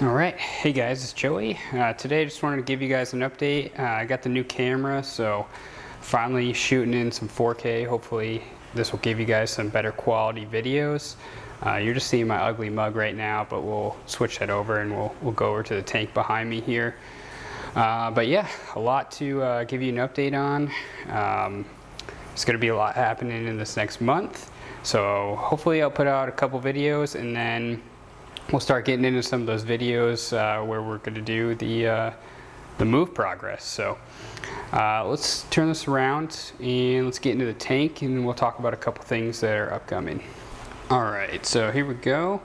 Alright, hey guys, it's Joey. Today I just wanted to give you guys an update. I got the new camera, so finally shooting in some 4K. Hopefully this will give you guys some better quality videos. You're just seeing my ugly mug right now, but we'll switch that over and we'll go over to the tank behind me here. But yeah, a lot to give you an update on. It's going to be a lot happening in this next month, so hopefully I'll put out a couple videos and then we'll start getting into some of those videos where we're going to do the move progress. So let's turn this around and let's get into the tank, and we'll talk about a couple things that are upcoming. Alright, so here we go.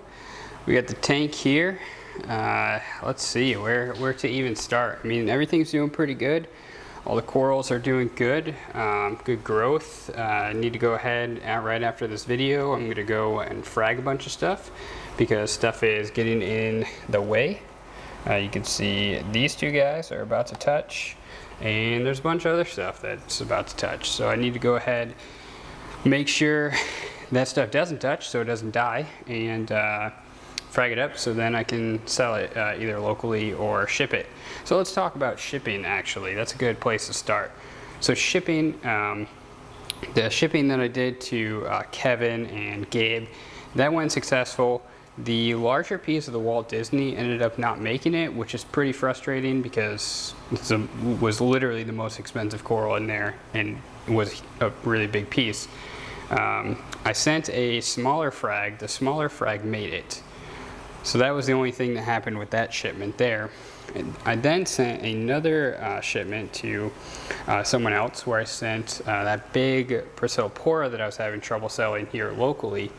We got the tank here. Let's see where to even start. I mean, everything's doing pretty good. All the corals are doing good, good growth. I need to go ahead right after this video. I'm going to go and frag a bunch of stuff because stuff is getting in the way. You can see these two guys are about to touch, and there's a bunch of other stuff that's about to touch. So I need to go ahead, make sure that stuff doesn't touch so it doesn't die, and frag it up so then I can sell it either locally or ship it. So let's talk about shipping. Actually, that's a good place to start. So shipping, the shipping that I did to Kevin and Gabe, that went successful. The larger piece of the Walt Disney ended up not making it, which is pretty frustrating because it was literally the most expensive coral in there and it was a really big piece. I sent a smaller frag. The smaller frag made it. So that was the only thing that happened with that shipment there. And I then sent another shipment to someone else, where I sent that big Priscillipora that I was having trouble selling here locally.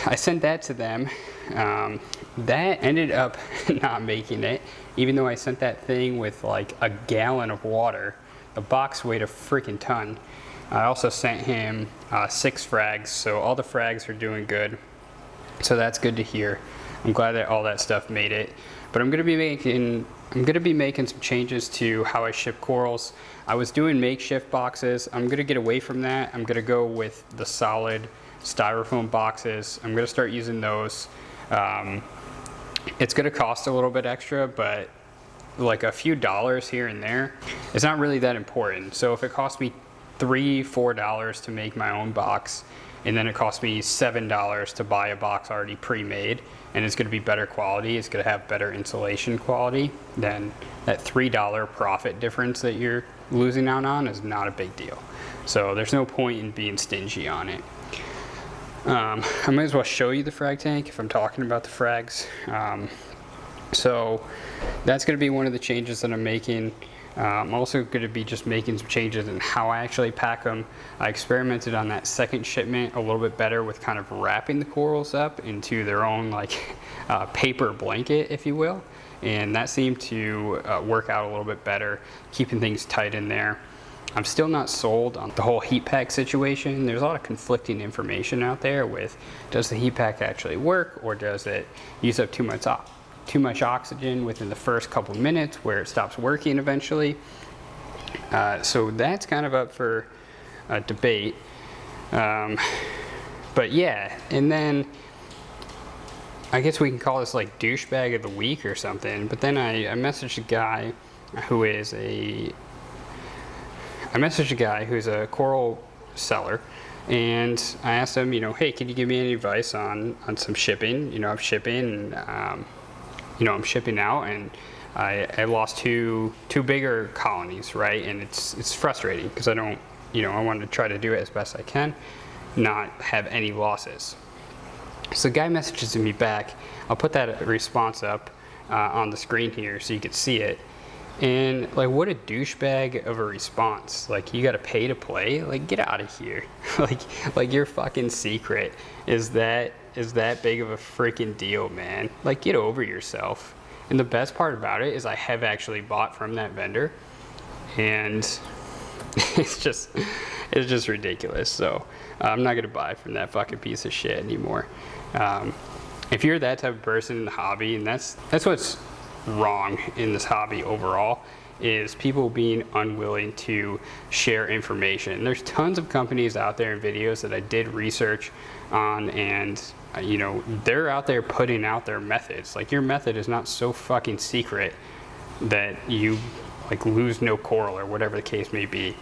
I sent that to them. That ended up not making it, even though I sent that thing with like a gallon of water. The box weighed a freaking ton. I also sent him 6 frags, so all the frags are doing good. So that's good to hear. I'm glad that all that stuff made it. But I'm gonna be making some changes to how I ship corals. I was doing makeshift boxes. I'm gonna get away from that. I'm gonna go with the solid styrofoam boxes. I'm gonna start using those. It's gonna cost a little bit extra, but like a few dollars here and there, it's not really that important. So if it costs me $3–4 to make my own box, and then it cost me $7 to buy a box already pre-made, and it's going to be better quality, it's going to have better insulation quality, then that $3 profit difference that you're losing out on is not a big deal. So there's no point in being stingy on it. I might as well show you the frag tank if I'm talking about the frags. So that's going to be one of the changes that I'm making. I'm also going to be just making some changes in how I actually pack them. I experimented on that second shipment a little bit better with kind of wrapping the corals up into their own like paper blanket, if you will. And that seemed to work out a little bit better, keeping things tight in there. I'm still not sold on the whole heat pack situation. There's a lot of conflicting information out there with, does the heat pack actually work, or does it use up too much oxygen within the first couple minutes where it stops working eventually. So that's kind of up for debate. But yeah, and then I guess we can call this like douchebag of the week or something. But then I messaged a guy who's a coral seller, and I asked him, hey, can you give me any advice on some shipping? I'm shipping, and I'm shipping out, and I lost two bigger colonies, right? And it's frustrating because I don't, I want to try to do it as best I can, not have any losses. So the guy messages me back. I'll put that response up on the screen here so you can see it. And like, what a douchebag of a response. Like, you gotta pay to play? Like, get out of here. like your fucking secret is that big of a freaking deal, man. Like, get over yourself. And the best part about it is I have actually bought from that vendor, and it's just ridiculous. So I'm not gonna buy from that fucking piece of shit anymore. If you're that type of person in the hobby, and that's what's wrong in this hobby overall, is people being unwilling to share information. There's tons of companies out there and videos that I did research on, and you know, they're out there putting out their methods. Like, your method is not so fucking secret that you like lose no coral or whatever the case may be.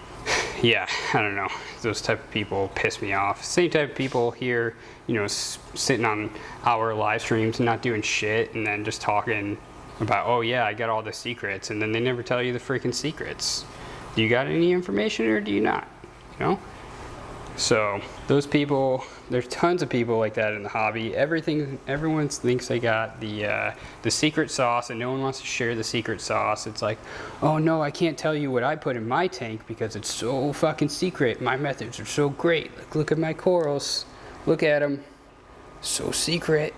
Yeah, I don't know. Those type of people piss me off. Same type of people here, you know, sitting on our live streams and not doing shit, and then just talking about, oh yeah, I got all the secrets, and then they never tell you the freaking secrets. Do you got any information or do you not? You know? So those people, there's tons of people like that in the hobby. Everyone thinks they got the secret sauce, and no one wants to share the secret sauce. It's like, oh no, I can't tell you what I put in my tank because it's so fucking secret. My methods are so great. Like, look at my corals. Look at them. So secret.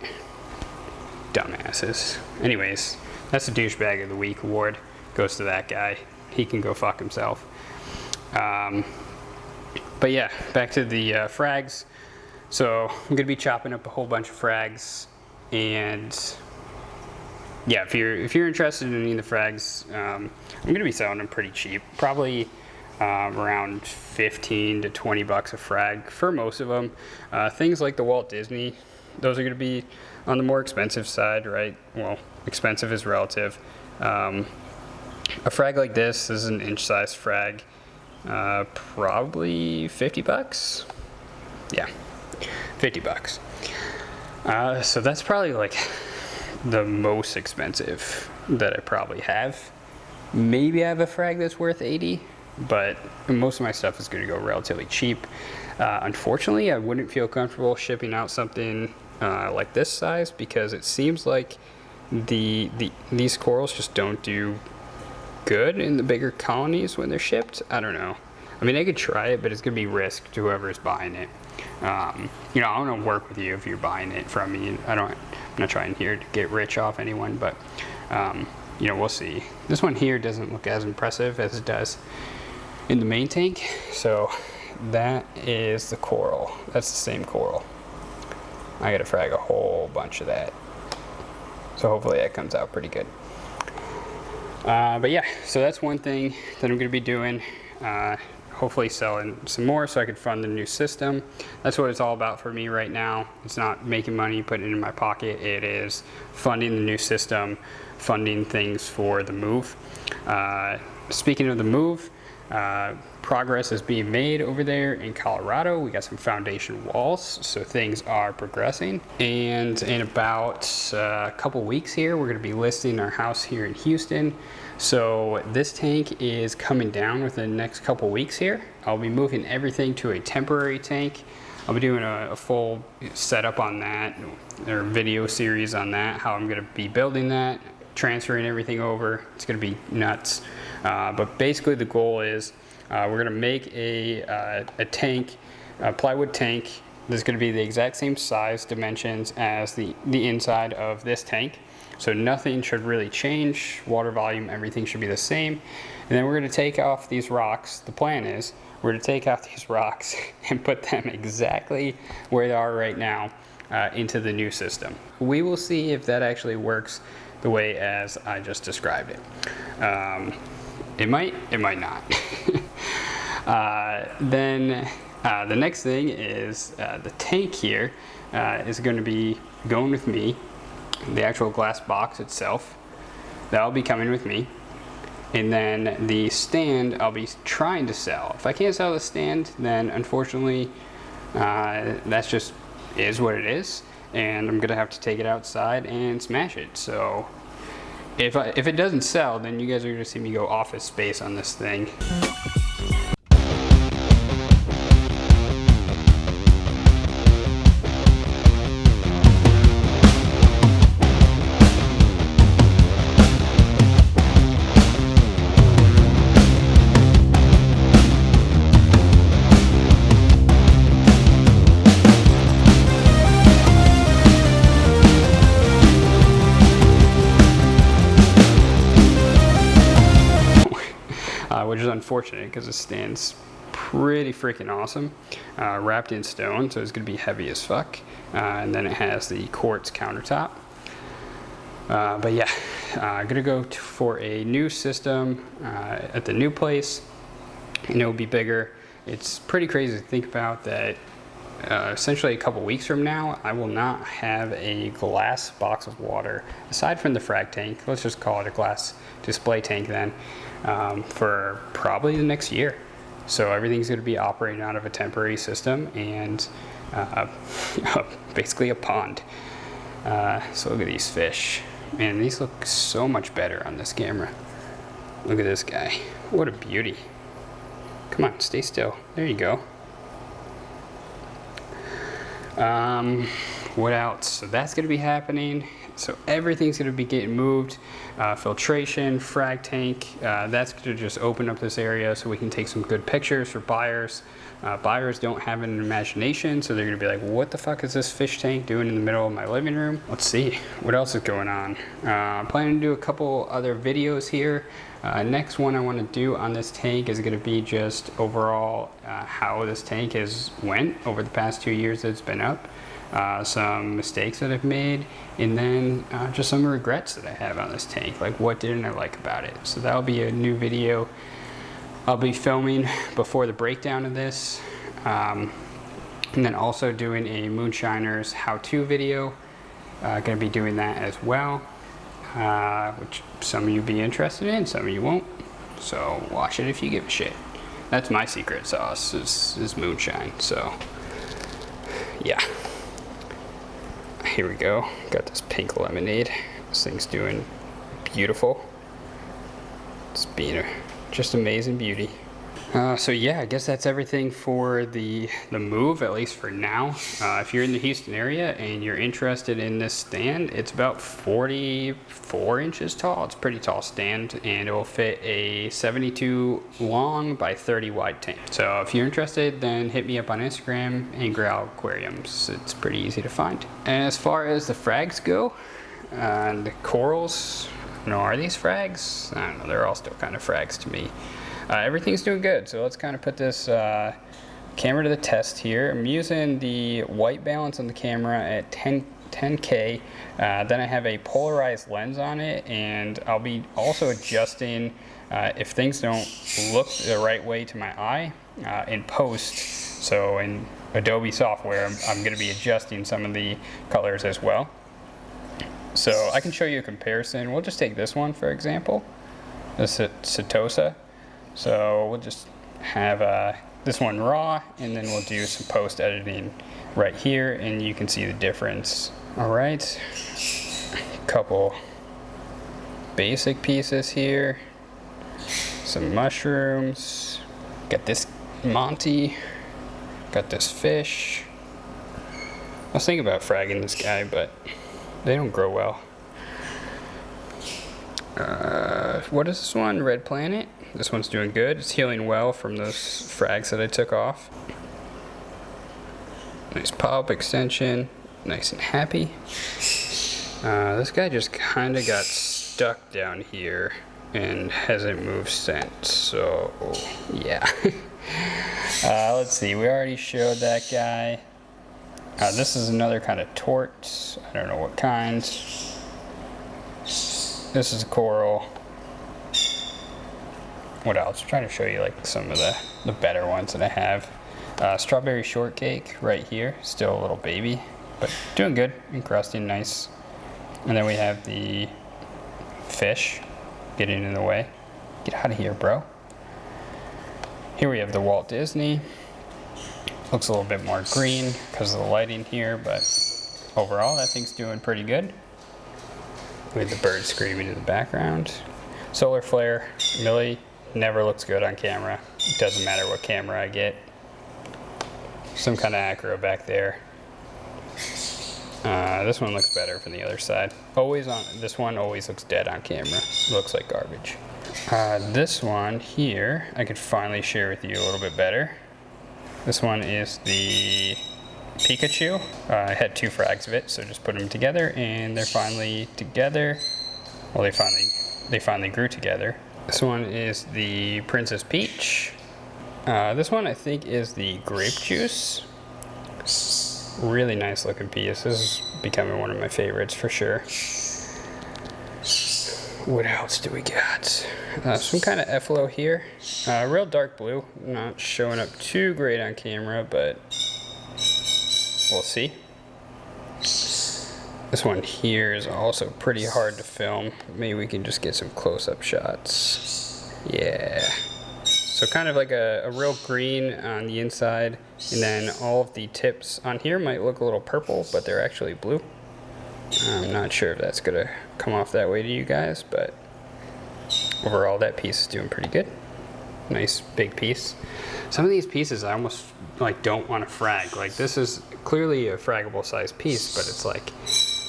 Dumbasses. Anyways, that's the douchebag of the week award. Goes to that guy. He can go fuck himself. But yeah, back to the frags. So I'm gonna be chopping up a whole bunch of frags, and yeah, if you're interested in any of the frags, I'm gonna be selling them pretty cheap, probably around 15 to 20 bucks a frag for most of them. Things like the Walt Disney, those are gonna be on the more expensive side, right? Well, expensive is relative. A frag like this is an inch size frag. Probably 50 bucks. Yeah, 50 bucks. So that's probably like the most expensive that I probably have. Maybe I have a frag that's worth 80, but most of my stuff is going to go relatively cheap. Unfortunately, I wouldn't feel comfortable shipping out something like this size, because it seems like these corals just don't do good in the bigger colonies when they're shipped. I don't know. I mean, I could try it, but it's gonna be risk to whoever's buying it. You know, I want to work with you if you're buying it from me. I'm not trying here to get rich off anyone, but you know, we'll see. This one here doesn't look as impressive as it does in the main tank. So that is the coral. That's the same coral. I gotta frag a whole bunch of that. So hopefully that comes out pretty good. But yeah, so that's one thing that I'm going to be doing. Hopefully selling some more so I could fund the new system. That's what it's all about for me right now. It's not making money, putting it in my pocket. It is funding the new system, funding things for the move. Speaking of the move, progress is being made over there in Colorado. We got some foundation walls, so things are progressing. And in about a couple weeks here, we're going to be listing our house here in Houston. So this tank is coming down within the next couple weeks here. I'll be moving everything to a temporary tank. I'll be doing a full setup on that, or video series on that, how I'm going to be building that, transferring everything over. It's going to be nuts. But basically the goal is we're going to make a tank, a plywood tank. That's going to be the exact same size, dimensions as the inside of this tank. So nothing should really change. Water volume, everything should be the same. And then we're going to take off these rocks. The plan is we're going to take off these rocks and put them exactly where they are right now into the new system. We will see if that actually works the way as I just described it. It might not. Then the next thing is the tank here is going to be going with me. The actual glass box itself, that'll be coming with me. And then the stand I'll be trying to sell. If I can't sell the stand, then unfortunately that's just is what it is, and I'm gonna have to take it outside and smash it. So if it doesn't sell, then you guys are gonna see me go office space on this thing. Which is unfortunate because the stand's pretty freaking awesome, wrapped in stone, so it's going to be heavy as fuck. And then it has the quartz countertop. But yeah, I'm gonna go for a new system at the new place, and it'll be bigger. It's pretty crazy to think about that. Essentially a couple weeks from now, I will not have a glass box of water aside from the frag tank. Let's just call it a glass display tank then, for probably the next year. So everything's going to be operating out of a temporary system and basically a pond. So look at these fish. Man, these look so much better on this camera. Look at this guy. What a beauty. Come on, stay still. There you go. What else? So that's going to be happening. So everything's going to be getting moved. Filtration, frag tank, that's going to just open up this area so we can take some good pictures for buyers. Buyers don't have an imagination, so they're going to be like, what the fuck is this fish tank doing in the middle of my living room? Let's see, what else is going on? I'm planning to do a couple other videos here. Next one I want to do on this tank is going to be just overall how this tank has went over the past 2 years that it's been up. Some mistakes that I've made, and then just some regrets that I have on this tank, like what didn't I like about it. So that'll be a new video I'll be filming before the breakdown of this, and then also doing a Moonshiners how-to video. Gonna be doing that as well, which some of you be interested in, some of you won't, so watch it if you give a shit. That's my secret sauce, is moonshine. So yeah, here we go. Got this pink lemonade. This thing's doing beautiful. It's being a just amazing beauty. So yeah, I guess that's everything for the move, at least for now. If you're in the Houston area and you're interested in this stand, it's about 44 inches tall. It's a pretty tall stand, and it will fit a 72 long by 30 wide tank. So if you're interested, then hit me up on Instagram, Aquariums. It's pretty easy to find. And as far as the frags go, and the corals, are these frags? I don't know, they're all still kind of frags to me. Everything's doing good, so let's kind of put this camera to the test here. I'm using the white balance on the camera at 10K. Then I have a polarized lens on it, and I'll be also adjusting if things don't look the right way to my eye in post. So in Adobe software, I'm going to be adjusting some of the colors as well. So I can show you a comparison. We'll just take this one for example, the Setosa. So we'll just have this one raw, and then we'll do some post editing right here, and you can see the difference. All right, a couple basic pieces here, some mushrooms, got this Monty, got this fish. I was thinking about fragging this guy, but they don't grow well. What is this one? Red Planet. This one's doing good. It's healing well from those frags that I took off. Nice polyp extension. Nice and happy. This guy just kind of got stuck down here and hasn't moved since. So, yeah. Let's see. We already showed that guy. This is another kind of tort. I don't know what kind. This is a coral. What else? I'm trying to show you like some of the better ones that I have. Strawberry shortcake right here. Still a little baby, but doing good. Encrusting nice. And then we have the fish getting in the way. Get out of here, bro. Here we have the Walt Disney. Looks a little bit more green because of the lighting here, but overall that thing's doing pretty good. With the bird screaming in the background. Solar flare, Millie, never looks good on camera. It doesn't matter what camera I get. Some kind of acro back there. This one looks better from the other side. This one always looks dead on camera. Looks like garbage. This one here, I could finally share with you a little bit better. This one is the Pikachu. I had 2 frags of it, so just put them together, and they're finally together. Well, they finally grew together. This one is the Princess Peach. This one I think is the Grape Juice. Really nice looking piece. This is becoming one of my favorites for sure. What else do we got? Some kind of effluent here. Real dark blue. Not showing up too great on camera, but we'll see. This one here is also pretty hard to film. Maybe we can just get some close-up shots. Yeah. So kind of like a real green on the inside, and then all of the tips on here might look a little purple, but they're actually blue. I'm not sure if that's gonna come off that way to you guys, but overall that piece is doing pretty good. Nice big piece. Some of these pieces I almost like don't want to frag. Like this is clearly a fraggable size piece, but it's like,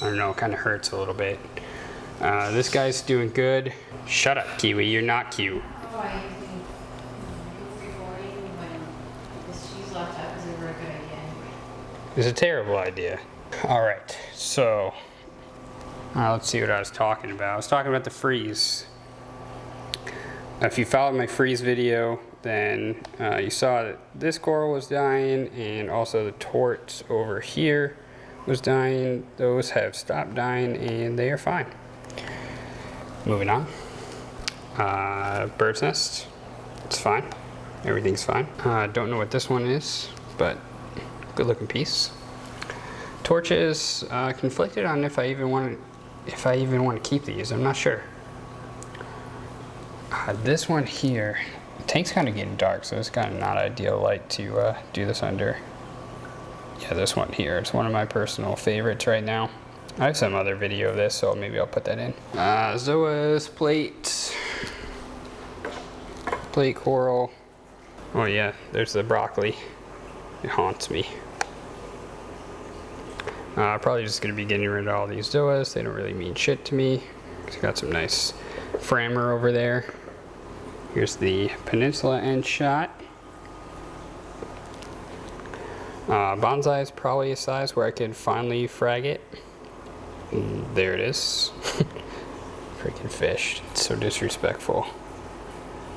I don't know, it kind of hurts a little bit. This guy's doing good. Shut up, Kiwi, you're not cute. It's a terrible idea. All right, so let's see what I was talking about. I was talking about the freeze. If you followed my freeze video, then you saw that this coral was dying, and also the torts over here was dying. Those have stopped dying and they are fine. Moving on. Bird's nest, it's fine. Everything's fine. Don't know what this one is, but good looking piece. Torches, conflicted on if I even want to keep these. I'm not sure. This one here, the tank's kind of getting dark, so it's kind of not ideal light to do this under. Yeah, this one here, it's one of my personal favorites right now. I have some other video of this, so maybe I'll put that in. Zoas, plate coral. Oh yeah, there's the broccoli. It haunts me. Probably just gonna be getting rid of all these Zoas. They don't really mean shit to me. It's got some nice Frammer over there. Here's the peninsula end shot. Bonsai is probably a size where I could finally frag it. And there it is. Freaking fish. It's so disrespectful.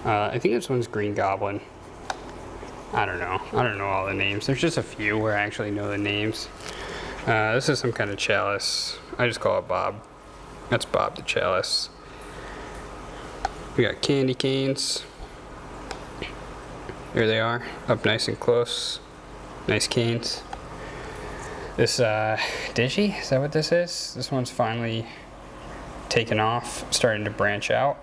I think this one's Green Goblin. I don't know. I don't know all the names. There's just a few where I actually know the names. This is some kind of chalice. I just call it Bob. That's Bob the chalice. We got candy canes. There they are, up nice and close. Nice canes. This Digi, is that what this is? This one's finally taken off, starting to branch out.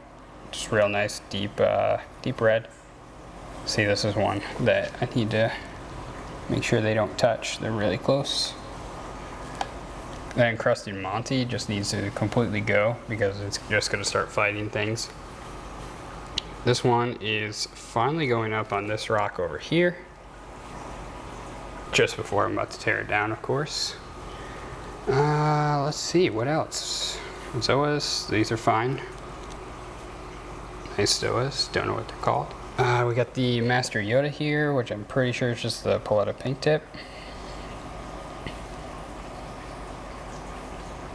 Just real nice, deep red. See, this is one that I need to make sure they don't touch. They're really close. That encrusted Monty just needs to completely go because it's just going to start fighting things. This one is finally going up on this rock over here. Just before I'm about to tear it down, of course. Let's see, what else? Zoas, these are fine. Nice Zoas, don't know what they're called. We got the Master Yoda here, which I'm pretty sure is just the Paletta Pink Tip.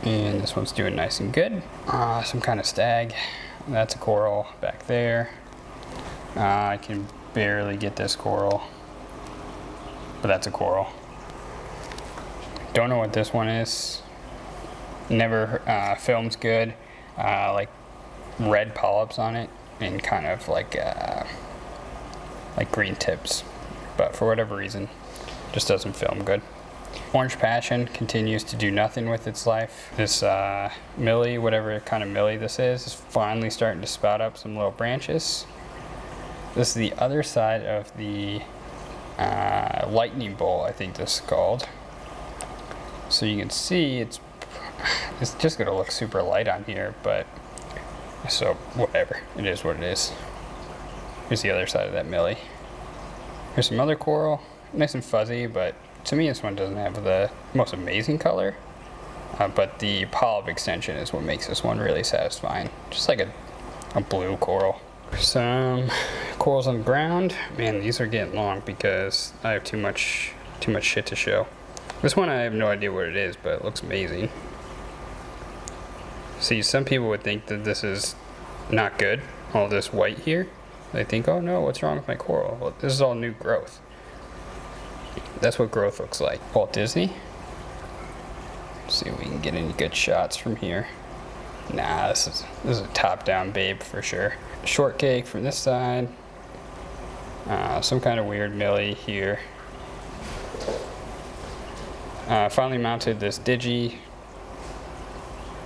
And this one's doing nice and good. Some kind of stag. That's a coral back there. I can barely get this coral, but that's a coral. Don't know what this one is. Never films good. Like red polyps on it and kind of like green tips, but for whatever reason, just doesn't film good. Orange Passion continues to do nothing with its life. This Millie, whatever kind of Millie this is finally starting to spout up some little branches. This is the other side of the lightning bolt, I think this is called. So you can see it's just gonna look super light on here, but so whatever, it is what it is. Here's the other side of that Millie. Here's some other coral, nice and fuzzy, but to me this one doesn't have the most amazing color, but the polyp extension is what makes this one really satisfying. Just like a blue coral. Some corals on the ground. Man, these are getting long because I have too much shit to show. This one I have no idea what it is, but it looks amazing. See, some people would think that this is not good. All this white here. They think, oh no, what's wrong with my coral? Well, this is all new growth. That's what growth looks like. Walt Disney. Let's see if we can get any good shots from here. Nah, this is a top-down babe for sure. Shortcake from this side. Some kind of weird millie here. Finally mounted this Digi.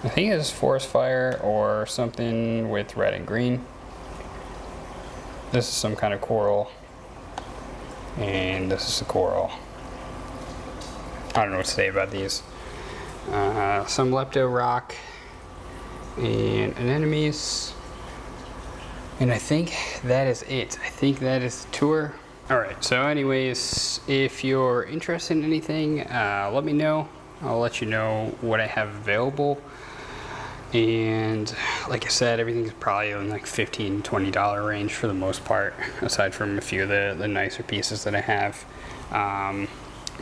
I think it's Forest Fire or something with red and green. This is some kind of coral. And this is a coral. I don't know what to say about these. Some Lepto rock and anemones. And I think that is it. I think that is the tour. Alright, so anyways, if you're interested in anything, let me know. I'll let you know what I have available. And like I said, everything's probably in like $15–20 range for the most part, aside from a few of the nicer pieces that I have.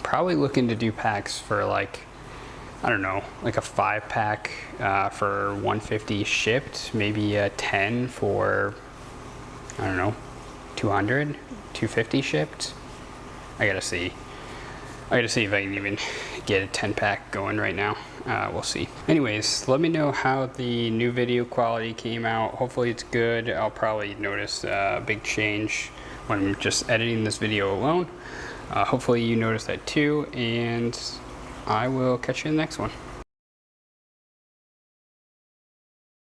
Probably looking to do packs for like, I don't know, like a 5-pack for $150 shipped, maybe a 10 for, I don't know, $200, $250 shipped. I gotta see if I can even get a 10-pack going right now. We'll see. Anyways, let me know how the new video quality came out. Hopefully it's good. I'll probably notice a big change when I'm just editing this video alone. Hopefully you notice that too, and I will catch you in the next one.